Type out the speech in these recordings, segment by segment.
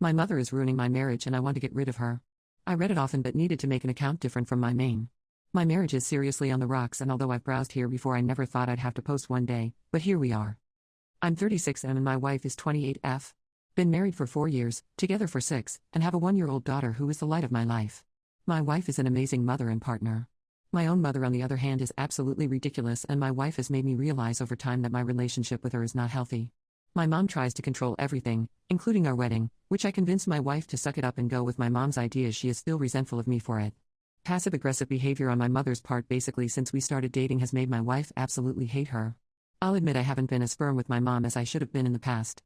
My mother is ruining my marriage and I want to get rid of her. I read it often but needed to make an account different from my main. My marriage is seriously on the rocks, and although I've browsed here before, I never thought I'd have to post one day, but here we are. I'm 36 and my wife is 28F. Been married for 4 years, together for 6, and have a 1-year-old daughter who is the light of my life. My wife is an amazing mother and partner. My own mother, on the other hand, is absolutely ridiculous, and my wife has made me realize over time that my relationship with her is not healthy. My mom tries to control everything, including our wedding, which I convinced my wife to suck it up and go with my mom's ideas. She is still resentful of me for it. Passive-aggressive behavior on my mother's part basically since we started dating has made my wife absolutely hate her. I'll admit I haven't been as firm with my mom as I should have been in the past.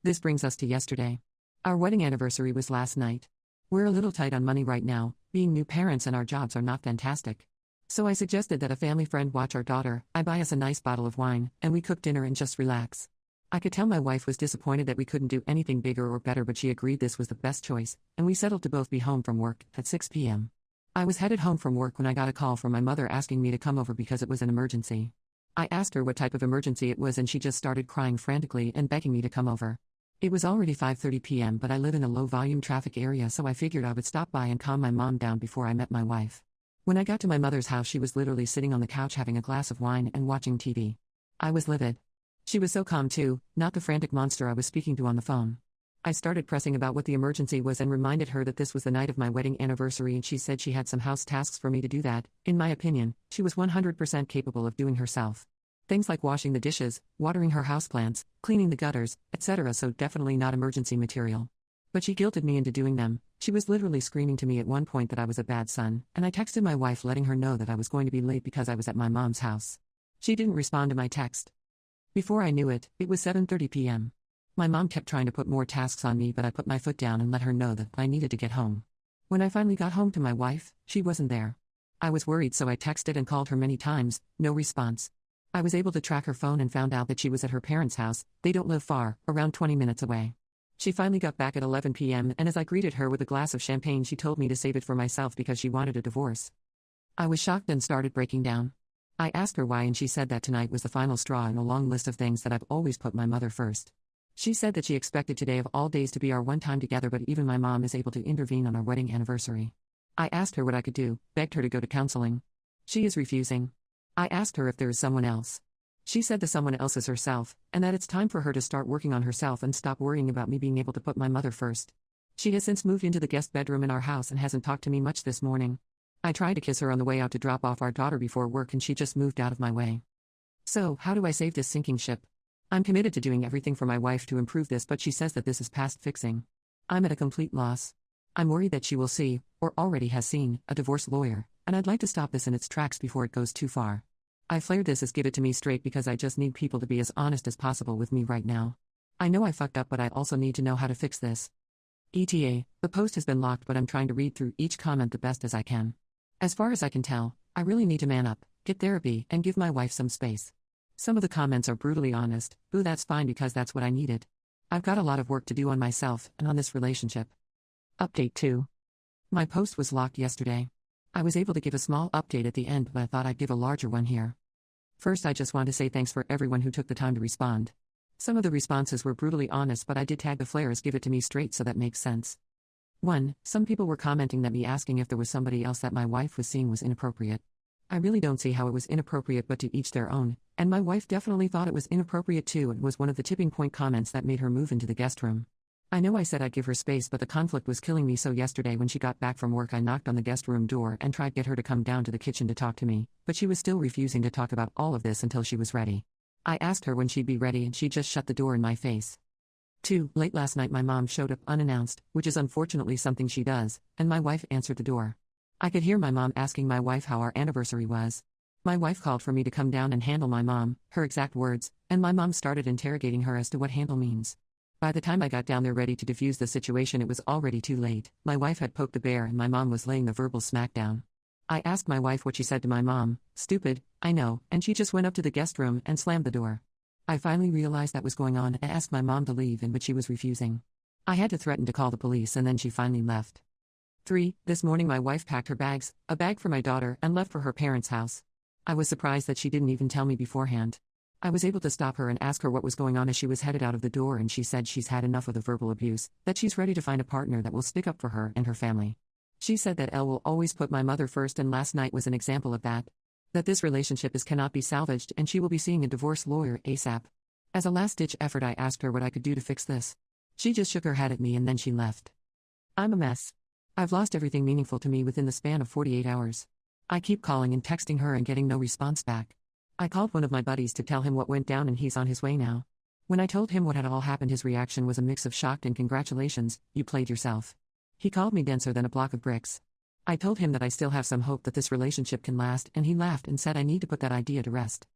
This brings us to yesterday. Our wedding anniversary was last night. We're a little tight on money right now, being new parents and our jobs are not fantastic. So I suggested that a family friend watch our daughter, I buy us a nice bottle of wine, and we cook dinner and just relax. I could tell my wife was disappointed that we couldn't do anything bigger or better, but she agreed this was the best choice, and we settled to both be home from work at 6 p.m. I was headed home from work when I got a call from my mother asking me to come over because it was an emergency. I asked her what type of emergency it was and she just started crying frantically and begging me to come over. It was already 5:30 p.m., but I live in a low-volume traffic area, so I figured I would stop by and calm my mom down before I met my wife. When I got to my mother's house, she was literally sitting on the couch having a glass of wine and watching TV. I was livid. She was so calm too, not the frantic monster I was speaking to on the phone. I started pressing about what the emergency was and reminded her that this was the night of my wedding anniversary, and she said she had some house tasks for me to do that, in my opinion, she was 100% capable of doing herself. Things like washing the dishes, watering her houseplants, cleaning the gutters, etc., so definitely not emergency material. But she guilted me into doing them. She was literally screaming to me at one point that I was a bad son, and I texted my wife letting her know that I was going to be late because I was at my mom's house. She didn't respond to my text. Before I knew it, it was 7:30 p.m. My mom kept trying to put more tasks on me, but I put my foot down and let her know that I needed to get home. When I finally got home to my wife, she wasn't there. I was worried, so I texted and called her many times, no response. I was able to track her phone and found out that she was at her parents' house. They don't live far, around 20 minutes away. She finally got back at 11 p.m., and as I greeted her with a glass of champagne, she told me to save it for myself because she wanted a divorce. I was shocked and started breaking down. I asked her why, and she said that tonight was the final straw in a long list of things that I've always put my mother first. She said that she expected today of all days to be our one time together, but even my mom is able to intervene on our wedding anniversary. I asked her what I could do, begged her to go to counseling. She is refusing. I asked her if there is someone else. She said the someone else is herself, and that it's time for her to start working on herself and stop worrying about me being able to put my mother first. She has since moved into the guest bedroom in our house and hasn't talked to me much this morning. I tried to kiss her on the way out to drop off our daughter before work, and she just moved out of my way. So, how do I save this sinking ship? I'm committed to doing everything for my wife to improve this, but she says that this is past fixing. I'm at a complete loss. I'm worried that she will see, or already has seen, a divorce lawyer, and I'd like to stop this in its tracks before it goes too far. I flared this as give it to me straight because I just need people to be as honest as possible with me right now. I know I fucked up, but I also need to know how to fix this. ETA, the post has been locked, but I'm trying to read through each comment the best as I can. As far as I can tell, I really need to man up, get therapy, and give my wife some space. Some of the comments are brutally honest. Boo, that's fine because that's what I needed. I've got a lot of work to do on myself and on this relationship. Update 2. My post was locked yesterday. I was able to give a small update at the end, but I thought I'd give a larger one here. First, I just want to say thanks for everyone who took the time to respond. Some of the responses were brutally honest, but I did tag the flares give it to me straight, so that makes sense. 1. Some people were commenting that me asking if there was somebody else that my wife was seeing was inappropriate. I really don't see how it was inappropriate, but to each their own, and my wife definitely thought it was inappropriate too, and was one of the tipping point comments that made her move into the guest room. I know I said I'd give her space, but the conflict was killing me, so yesterday when she got back from work I knocked on the guest room door and tried to get her to come down to the kitchen to talk to me, but she was still refusing to talk about all of this until she was ready. I asked her when she'd be ready and she just shut the door in my face. 2. Late last night my mom showed up unannounced, which is unfortunately something she does, and my wife answered the door. I could hear my mom asking my wife how our anniversary was. My wife called for me to come down and handle my mom, her exact words, and my mom started interrogating her as to what handle means. By the time I got down there ready to defuse the situation, it was already too late. My wife had poked the bear and my mom was laying the verbal smackdown. I asked my wife what she said to my mom. Stupid, I know, and she just went up to the guest room and slammed the door. I finally realized that was going on and asked my mom to leave, but she was refusing. I had to threaten to call the police, and then she finally left. 3. This morning my wife packed her bags, a bag for my daughter, and left for her parents' house. I was surprised that she didn't even tell me beforehand. I was able to stop her and ask her what was going on as she was headed out of the door, and she said she's had enough of the verbal abuse, that she's ready to find a partner that will stick up for her and her family. She said that Elle will always put my mother first, and last night was an example of that. That this relationship cannot be salvaged, and she will be seeing a divorce lawyer ASAP. As a last-ditch effort, I asked her what I could do to fix this. She just shook her head at me and then she left. I'm a mess. I've lost everything meaningful to me within the span of 48 hours. I keep calling and texting her and getting no response back. I called one of my buddies to tell him what went down, and he's on his way now. When I told him what had all happened, his reaction was a mix of shocked and congratulations, you played yourself. He called me denser than a block of bricks. I told him that I still have some hope that this relationship can last, and he laughed and said I need to put that idea to rest.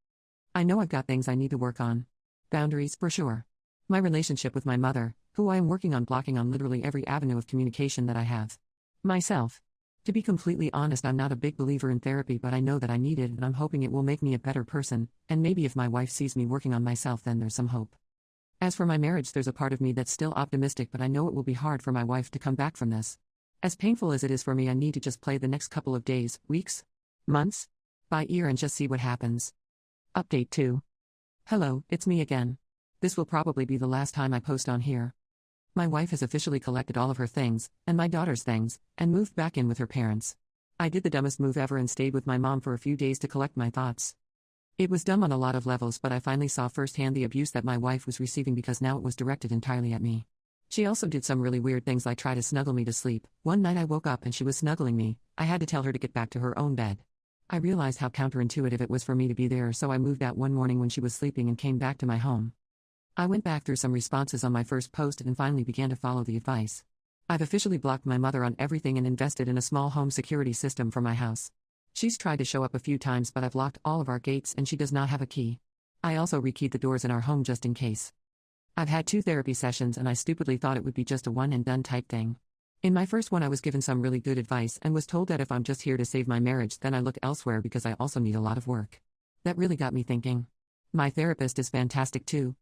I know I've got things I need to work on. Boundaries, for sure. My relationship with my mother, who I am working on blocking on literally every avenue of communication that I have. Myself. To be completely honest, I'm not a big believer in therapy, but I know that I need it, and I'm hoping it will make me a better person, and maybe if my wife sees me working on myself, then there's some hope. As for my marriage, there's a part of me that's still optimistic, but I know it will be hard for my wife to come back from this. As painful as it is for me, I need to just play the next couple of days, weeks, months, by ear and just see what happens. Update 2. Hello, it's me again. This will probably be the last time I post on here. My wife has officially collected all of her things, and my daughter's things, and moved back in with her parents. I did the dumbest move ever and stayed with my mom for a few days to collect my thoughts. It was dumb on a lot of levels, but I finally saw firsthand the abuse that my wife was receiving, because now it was directed entirely at me. She also did some really weird things, like try to snuggle me to sleep. One night I woke up and she was snuggling me. I had to tell her to get back to her own bed. I realized how counterintuitive it was for me to be there, so I moved out one morning when she was sleeping and came back to my home. I went back through some responses on my first post and finally began to follow the advice. I've officially blocked my mother on everything and invested in a small home security system for my house. She's tried to show up a few times, but I've locked all of our gates and she does not have a key. I also rekeyed the doors in our home just in case. I've had 2 therapy sessions and I stupidly thought it would be just a one and done type thing. In my first one, I was given some really good advice and was told that if I'm just here to save my marriage, then I look elsewhere because I also need a lot of work. That really got me thinking. My therapist is fantastic too.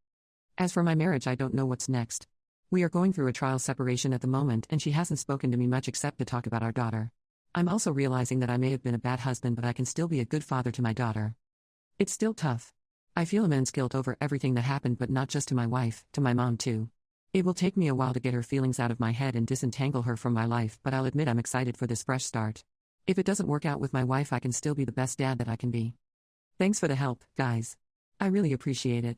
As for my marriage, I don't know what's next. We are going through a trial separation at the moment, and she hasn't spoken to me much except to talk about our daughter. I'm also realizing that I may have been a bad husband, but I can still be a good father to my daughter. It's still tough. I feel immense guilt over everything that happened, but not just to my wife, to my mom too. It will take me a while to get her feelings out of my head and disentangle her from my life, but I'll admit I'm excited for this fresh start. If it doesn't work out with my wife, I can still be the best dad that I can be. Thanks for the help, guys. I really appreciate it.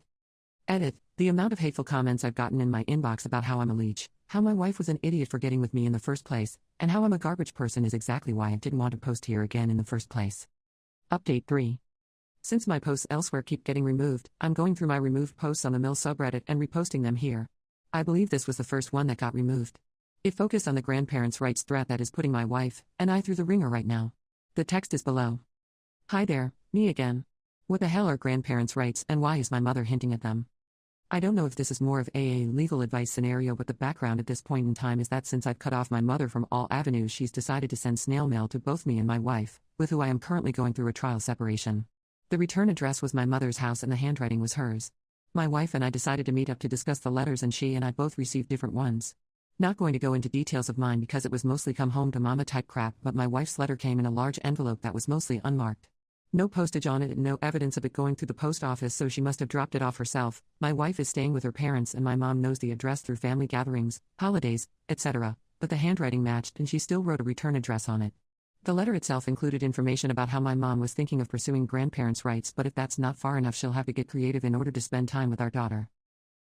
Edit. The amount of hateful comments I've gotten in my inbox about how I'm a leech, how my wife was an idiot for getting with me in the first place, and how I'm a garbage person is exactly why I didn't want to post here again in the first place. Update 3. Since my posts elsewhere keep getting removed, I'm going through my removed posts on the Mill subreddit and reposting them here. I believe this was the first one that got removed. It focused on the grandparents' rights threat that is putting my wife and I through the ringer right now. The text is below. Hi there, me again. What the hell are grandparents' rights, and why is my mother hinting at them? I don't know if this is more of a legal advice scenario, but the background at this point in time is that since I've cut off my mother from all avenues, she's decided to send snail mail to both me and my wife, with who I am currently going through a trial separation. The return address was my mother's house and the handwriting was hers. My wife and I decided to meet up to discuss the letters, and she and I both received different ones. Not going to go into details of mine because it was mostly come home to mama type crap, but my wife's letter came in a large envelope that was mostly unmarked. No postage on it and no evidence of it going through the post office, so she must have dropped it off herself. My wife is staying with her parents and my mom knows the address through family gatherings, holidays, etc., but the handwriting matched and she still wrote a return address on it. The letter itself included information about how my mom was thinking of pursuing grandparents' rights, but if that's not far enough, she'll have to get creative in order to spend time with our daughter.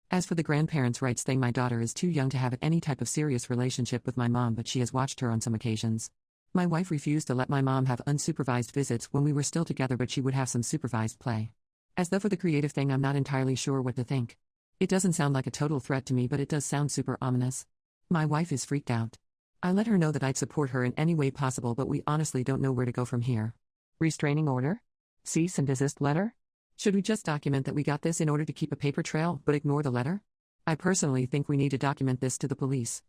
As for the grandparents' rights thing, my daughter is too young to have any type of serious relationship with my mom, but she has watched her on some occasions. My wife refused to let my mom have unsupervised visits when we were still together, but she would have some supervised play. As though for the creative thing, I'm not entirely sure what to think. It doesn't sound like a total threat to me, but it does sound super ominous. My wife is freaked out. I let her know that I'd support her in any way possible, but we honestly don't know where to go from here. Restraining order? Cease and desist letter? Should we just document that we got this in order to keep a paper trail, but ignore the letter? I personally think we need to document this to the police.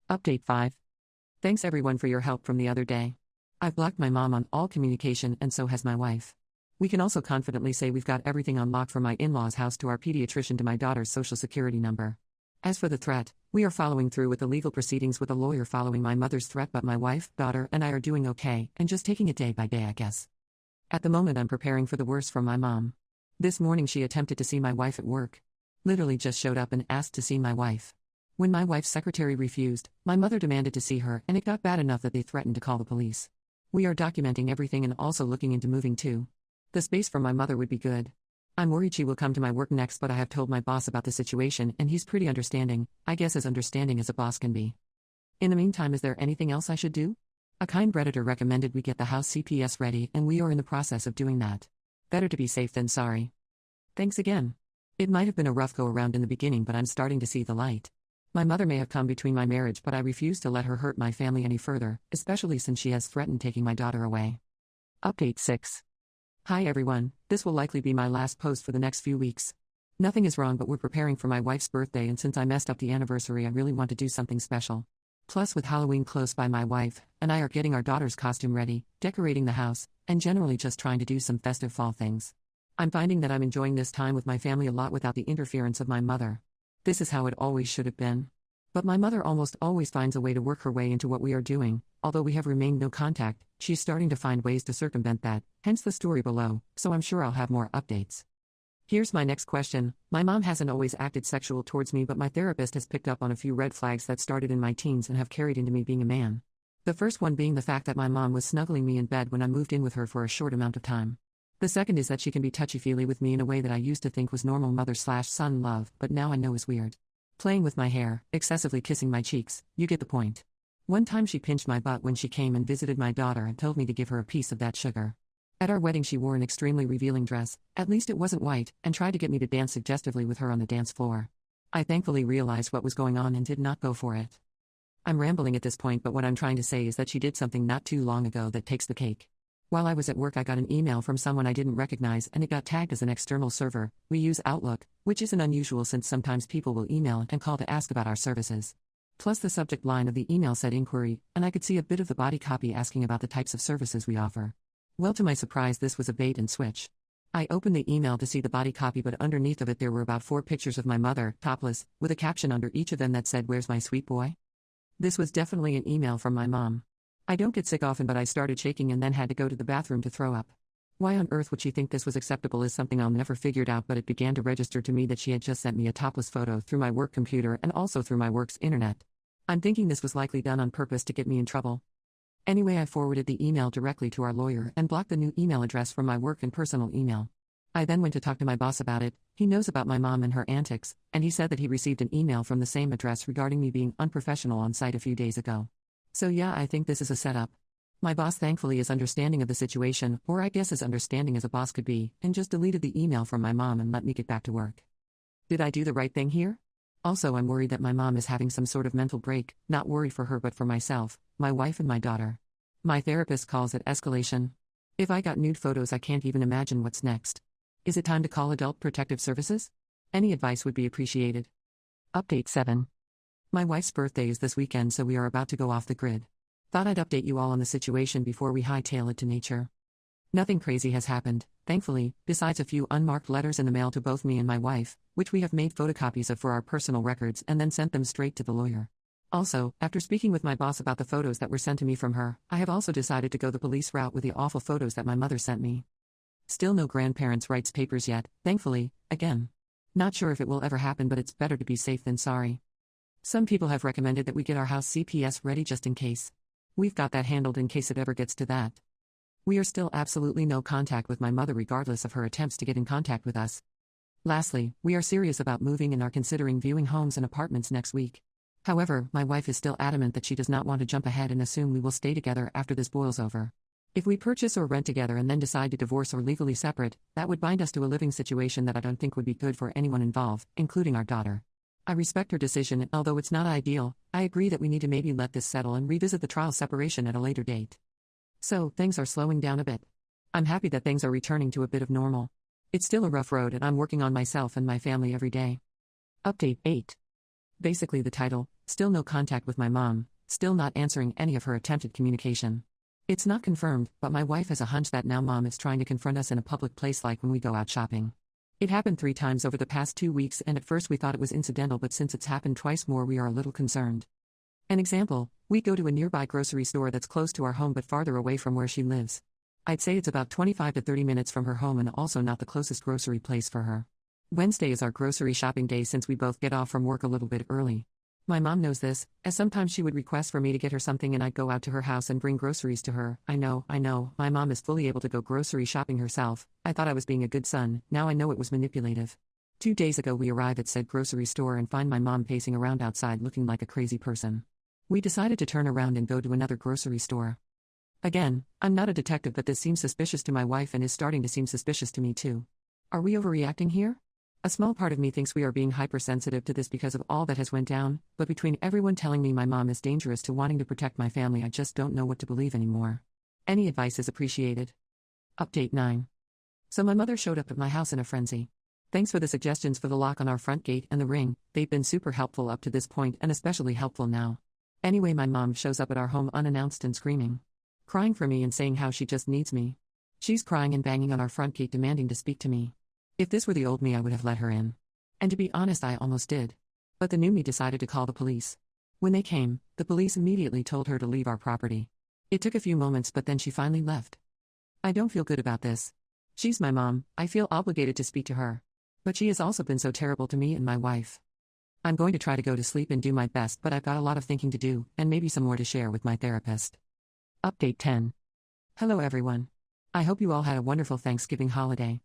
Update 5. Thanks everyone for your help from the other day. I've blocked my mom on all communication and so has my wife. We can also confidently say we've got everything on lock from my in-laws' house to our pediatrician to my daughter's social security number. As for the threat, we are following through with the legal proceedings with a lawyer following my mother's threat, but my wife, daughter, and I are doing okay, and just taking it day by day, I guess. At the moment I'm preparing for the worst from my mom. This morning she attempted to see my wife at work. Literally just showed up and asked to see my wife. When my wife's secretary refused, my mother demanded to see her, and it got bad enough that they threatened to call the police. We are documenting everything and also looking into moving too. The space for my mother would be good. I'm worried she will come to my work next, but I have told my boss about the situation and he's pretty understanding, I guess as understanding as a boss can be. In the meantime, is there anything else I should do? A kind Redditor recommended we get the house CPS ready, and we are in the process of doing that. Better to be safe than sorry. Thanks again. It might have been a rough go around in the beginning, but I'm starting to see the light. My mother may have come between my marriage, but I refuse to let her hurt my family any further, especially since she has threatened taking my daughter away. Update 6. Hi everyone, this will likely be my last post for the next few weeks. Nothing is wrong, but we're preparing for my wife's birthday, and since I messed up the anniversary, I really want to do something special. Plus, with Halloween close by, my wife and I are getting our daughter's costume ready, decorating the house, and generally just trying to do some festive fall things. I'm finding that I'm enjoying this time with my family a lot without the interference of my mother. This is how it always should have been. But my mother almost always finds a way to work her way into what we are doing. Although we have remained no contact, she's starting to find ways to circumvent that, hence the story below, so I'm sure I'll have more updates. Here's my next question. My mom hasn't always acted sexual towards me, but my therapist has picked up on a few red flags that started in my teens and have carried into me being a man. The first one being the fact that my mom was snuggling me in bed when I moved in with her for a short amount of time. The second is that she can be touchy-feely with me in a way that I used to think was normal mother/son love, but now I know is weird. Playing with my hair, excessively kissing my cheeks, you get the point. One time she pinched my butt when she came and visited my daughter and told me to give her a piece of that sugar. At our wedding she wore an extremely revealing dress, at least it wasn't white, and tried to get me to dance suggestively with her on the dance floor. I thankfully realized what was going on and did not go for it. I'm rambling at this point, but what I'm trying to say is that she did something not too long ago that takes the cake. While I was at work, I got an email from someone I didn't recognize and it got tagged as an external server. We use Outlook, which isn't unusual since sometimes people will email and call to ask about our services. Plus the subject line of the email said inquiry, and I could see a bit of the body copy asking about the types of services we offer. Well, to my surprise, this was a bait and switch. I opened the email to see the body copy, but underneath of it there were about 4 pictures of my mother, topless, with a caption under each of them that said, "Where's my sweet boy?" This was definitely an email from my mom. I don't get sick often, but I started shaking and then had to go to the bathroom to throw up. Why on earth would she think this was acceptable is something I'll never figured out, but it began to register to me that she had just sent me a topless photo through my work computer and also through my work's internet. I'm thinking this was likely done on purpose to get me in trouble. Anyway, I forwarded the email directly to our lawyer and blocked the new email address from my work and personal email. I then went to talk to my boss about it. He knows about my mom and her antics, and he said that he received an email from the same address regarding me being unprofessional on site a few days ago. So yeah, I think this is a setup. My boss thankfully is understanding of the situation, or I guess as understanding as a boss could be, and just deleted the email from my mom and let me get back to work. Did I do the right thing here? Also, I'm worried that my mom is having some sort of mental break, not worried for her but for myself, my wife and my daughter. My therapist calls it escalation. If I got nude photos, I can't even imagine what's next. Is it time to call Adult Protective Services? Any advice would be appreciated. Update 7. My wife's birthday is this weekend, so we are about to go off the grid. Thought I'd update you all on the situation before we hightail it to nature. Nothing crazy has happened, thankfully, besides a few unmarked letters in the mail to both me and my wife, which we have made photocopies of for our personal records and then sent them straight to the lawyer. Also, after speaking with my boss about the photos that were sent to me from her, I have also decided to go the police route with the awful photos that my mother sent me. Still no grandparents' rights papers yet, thankfully, again. Not sure if it will ever happen, but it's better to be safe than sorry. Some people have recommended that we get our house CPS ready just in case. We've got that handled in case it ever gets to that. We are still absolutely no contact with my mother regardless of her attempts to get in contact with us. Lastly, we are serious about moving and are considering viewing homes and apartments next week. However, my wife is still adamant that she does not want to jump ahead and assume we will stay together after this boils over. If we purchase or rent together and then decide to divorce or legally separate, that would bind us to a living situation that I don't think would be good for anyone involved, including our daughter. I respect her decision, and although it's not ideal, I agree that we need to maybe let this settle and revisit the trial separation at a later date. So, things are slowing down a bit. I'm happy that things are returning to a bit of normal. It's still a rough road and I'm working on myself and my family every day. Update 8. Basically the title, still no contact with my mom, still not answering any of her attempted communication. It's not confirmed, but my wife has a hunch that now mom is trying to confront us in a public place like when we go out shopping. It happened 3 times over the past 2 weeks, and at first we thought it was incidental, but since it's happened twice more we are a little concerned. An example, we go to a nearby grocery store that's close to our home but farther away from where she lives. I'd say it's about 25 to 30 minutes from her home and also not the closest grocery place for her. Wednesday is our grocery shopping day since we both get off from work a little bit early. My mom knows this, as sometimes she would request for me to get her something and I'd go out to her house and bring groceries to her. I know, my mom is fully able to go grocery shopping herself. I thought I was being a good son, now I know it was manipulative. 2 days ago we arrive at said grocery store and find my mom pacing around outside looking like a crazy person. We decided to turn around and go to another grocery store. Again, I'm not a detective, but this seems suspicious to my wife and is starting to seem suspicious to me too. Are we overreacting here? A small part of me thinks we are being hypersensitive to this because of all that has went down, but between everyone telling me my mom is dangerous to wanting to protect my family, I just don't know what to believe anymore. Any advice is appreciated. Update 9. So my mother showed up at my house in a frenzy. Thanks for the suggestions for the lock on our front gate and the ring, they've been super helpful up to this point and especially helpful now. Anyway, my mom shows up at our home unannounced and screaming. Crying for me and saying how she just needs me. She's crying and banging on our front gate demanding to speak to me. If this were the old me, I would have let her in. And to be honest, I almost did. But the new me decided to call the police. When they came, the police immediately told her to leave our property. It took a few moments, but then she finally left. I don't feel good about this. She's my mom, I feel obligated to speak to her. But she has also been so terrible to me and my wife. I'm going to try to go to sleep and do my best, but I've got a lot of thinking to do, and maybe some more to share with my therapist. Update 10. Hello everyone. I hope you all had a wonderful Thanksgiving holiday.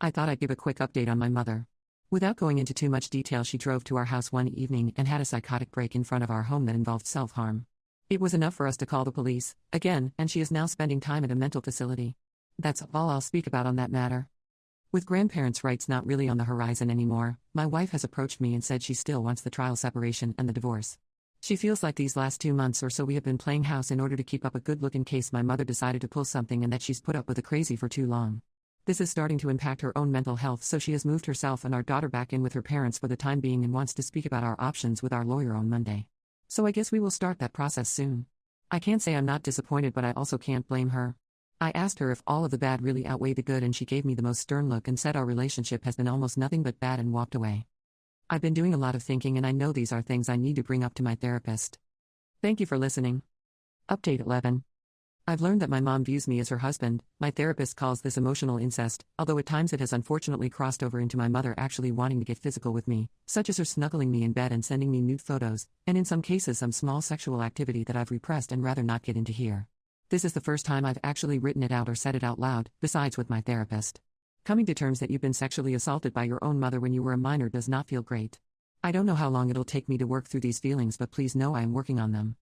I thought I'd give a quick update on my mother. Without going into too much detail, she drove to our house one evening and had a psychotic break in front of our home that involved self-harm. It was enough for us to call the police, again, and she is now spending time at a mental facility. That's all I'll speak about on that matter. With grandparents' rights not really on the horizon anymore, my wife has approached me and said she still wants the trial separation and the divorce. She feels like these last 2 months or so we have been playing house in order to keep up a good look in case my mother decided to pull something and that she's put up with a crazy for too long. This is starting to impact her own mental health, so she has moved herself and our daughter back in with her parents for the time being and wants to speak about our options with our lawyer on Monday. So I guess we will start that process soon. I can't say I'm not disappointed, but I also can't blame her. I asked her if all of the bad really outweighed the good and she gave me the most stern look and said our relationship has been almost nothing but bad and walked away. I've been doing a lot of thinking and I know these are things I need to bring up to my therapist. Thank you for listening. Update 11. I've learned that my mom views me as her husband. My therapist calls this emotional incest, although at times it has unfortunately crossed over into my mother actually wanting to get physical with me, such as her snuggling me in bed and sending me nude photos, and in some cases some small sexual activity that I've repressed and rather not get into here. This is the first time I've actually written it out or said it out loud, besides with my therapist. Coming to terms that you've been sexually assaulted by your own mother when you were a minor does not feel great. I don't know how long it'll take me to work through these feelings, but please know I am working on them.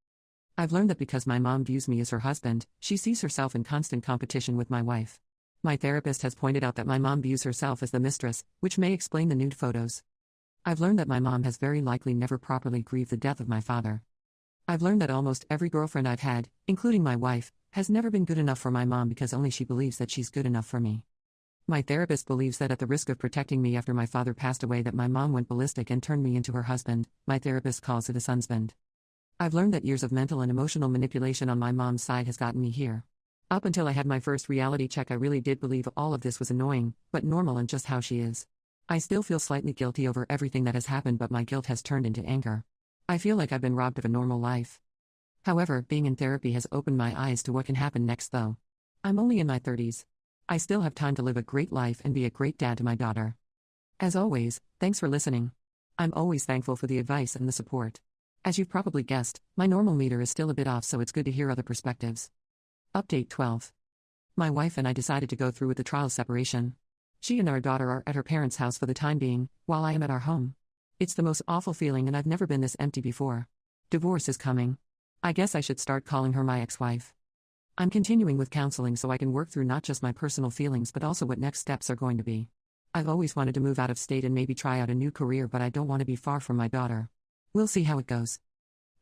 I've learned that because my mom views me as her husband, she sees herself in constant competition with my wife. My therapist has pointed out that my mom views herself as the mistress, which may explain the nude photos. I've learned that my mom has very likely never properly grieved the death of my father. I've learned that almost every girlfriend I've had, including my wife, has never been good enough for my mom because only she believes that she's good enough for me. My therapist believes that at the risk of protecting me after my father passed away that my mom went ballistic and turned me into her husband. My therapist calls it a husband. I've learned that years of mental and emotional manipulation on my mom's side has gotten me here. Up until I had my first reality check, I really did believe all of this was annoying, but normal and just how she is. I still feel slightly guilty over everything that has happened, but my guilt has turned into anger. I feel like I've been robbed of a normal life. However, being in therapy has opened my eyes to what can happen next though. I'm only in my 30s. I still have time to live a great life and be a great dad to my daughter. As always, thanks for listening. I'm always thankful for the advice and the support. As you've probably guessed, my normal meter is still a bit off, so it's good to hear other perspectives. Update 12. My wife and I decided to go through with the trial separation. She and our daughter are at her parents' house for the time being, while I am at our home. It's the most awful feeling and I've never been this empty before. Divorce is coming. I guess I should start calling her my ex-wife. I'm continuing with counseling so I can work through not just my personal feelings but also what next steps are going to be. I've always wanted to move out of state and maybe try out a new career, but I don't want to be far from my daughter. We'll see how it goes.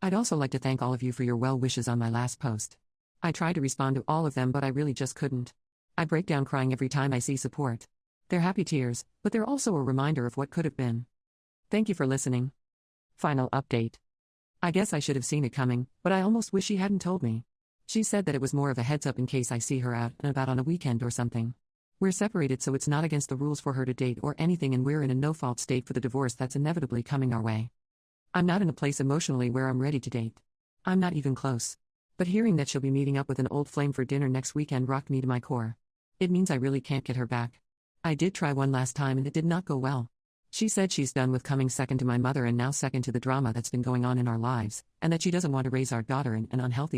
I'd also like to thank all of you for your well wishes on my last post. I tried to respond to all of them, but I really just couldn't. I break down crying every time I see support. They're happy tears, but they're also a reminder of what could have been. Thank you for listening. Final update. I guess I should have seen it coming, but I almost wish she hadn't told me. She said that it was more of a heads up in case I see her out and about on a weekend or something. We're separated, so it's not against the rules for her to date or anything, and we're in a no-fault state for the divorce that's inevitably coming our way. I'm not in a place emotionally where I'm ready to date. I'm not even close. But hearing that she'll be meeting up with an old flame for dinner next weekend rocked me to my core. It means I really can't get her back. I did try one last time and it did not go well. She said she's done with coming second to my mother and now second to the drama that's been going on in our lives, and that she doesn't want to raise our daughter in an unhealthy